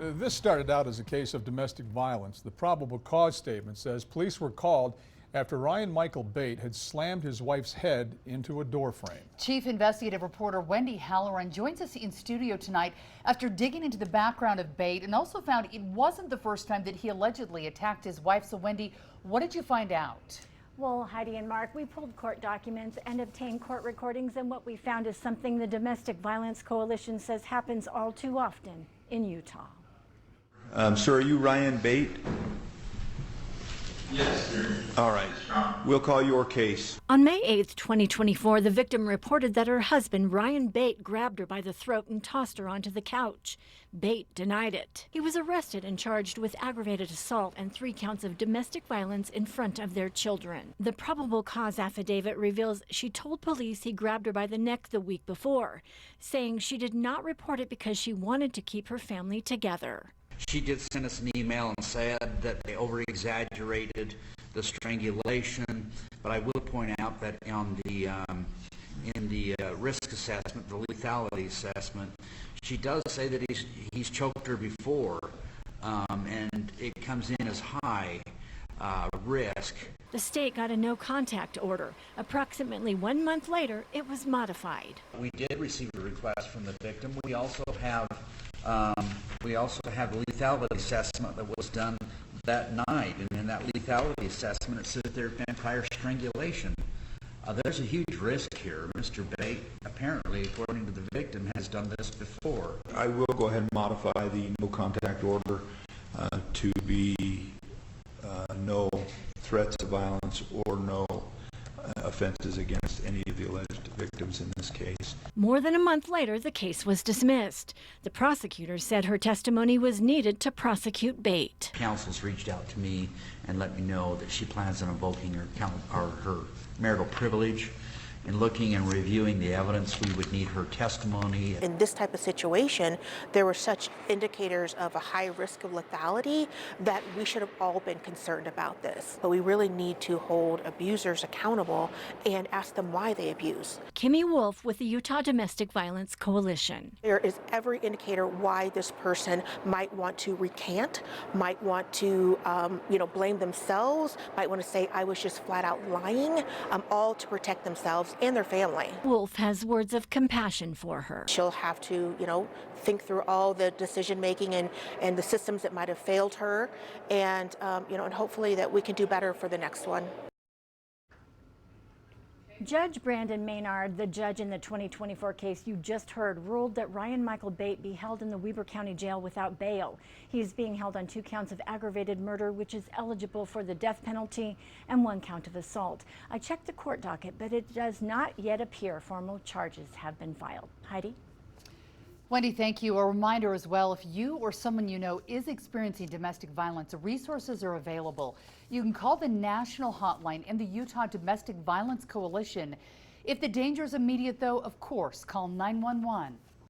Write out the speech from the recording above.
This started out as a case of domestic violence. The probable cause statement says police were called after Ryan Michael Bate had slammed his wife's head into a door frame. Chief investigative reporter Wendy Halloran joins us in studio tonight after digging into the background of Bate and also found it wasn't the first time that he allegedly attacked his wife. So Wendy, what did you find out? Well, Heidi and Mark, we pulled court documents and obtained court recordings, and what we found is something the Domestic Violence Coalition says happens all too often in Utah. Sir, are you Ryan Bate? Yes, sir. All right. We'll call your case. On May 8th, 2024, the victim reported that her husband, Ryan Bate, grabbed her by the throat and tossed her onto the couch. Bate denied it. He was arrested and charged with aggravated assault and 3 counts of domestic violence in front of their children. The probable cause affidavit reveals she told police he grabbed her by the neck the week before, saying she did not report it because she wanted to keep her family together. She did send us an email and said that they over-exaggerated the strangulation, but I will point out that on the in the risk assessment, the lethality assessment, she does say that he's choked her before, and it comes in as high risk. The state got a no-contact order. Approximately 1 month later, it was modified. We did receive a request from the victim. We also have the lethality assessment that was done that night, and in that lethality assessment it says there had been prior strangulation. There's a huge risk here. Mr. Bate, apparently, according to the victim, has done this before. I will go ahead and modify the no contact order to be no threats of violence or no offenses against any of the alleged victims in this case. More than a month later, the case was dismissed. The prosecutor said her testimony was needed to prosecute Bate. Counsel's reached out to me and let me know that she plans on invoking her marital privilege. In looking and reviewing the evidence, we would need her testimony. In this type of situation, there were such indicators of a high risk of lethality that we should have all been concerned about this. But we really need to hold abusers accountable and ask them why they abuse. Kimmy Wolf with the Utah Domestic Violence Coalition. There is every indicator why this person might want to recant, might want to blame themselves, might want to say, I was just flat out lying, all to protect themselves and their family. Wolf has words of compassion for her. She'll have to, think through all the decision making and the systems that might have failed her, and and hopefully that we can do better for the next one. Judge Brandon Maynard, the judge in the 2024 case you just heard, ruled that Ryan Michael Bate be held in the Weber County Jail without bail. He's being held on 2 counts of aggravated murder, which is eligible for the death penalty, and 1 count of assault. I checked the court docket, but it does not yet appear formal charges have been filed. Heidi? Wendy, thank you. A reminder as well, if you or someone you know is experiencing domestic violence, resources are available. You can call the national hotline and the Utah Domestic Violence Coalition. If the danger is immediate, though, of course, call 911.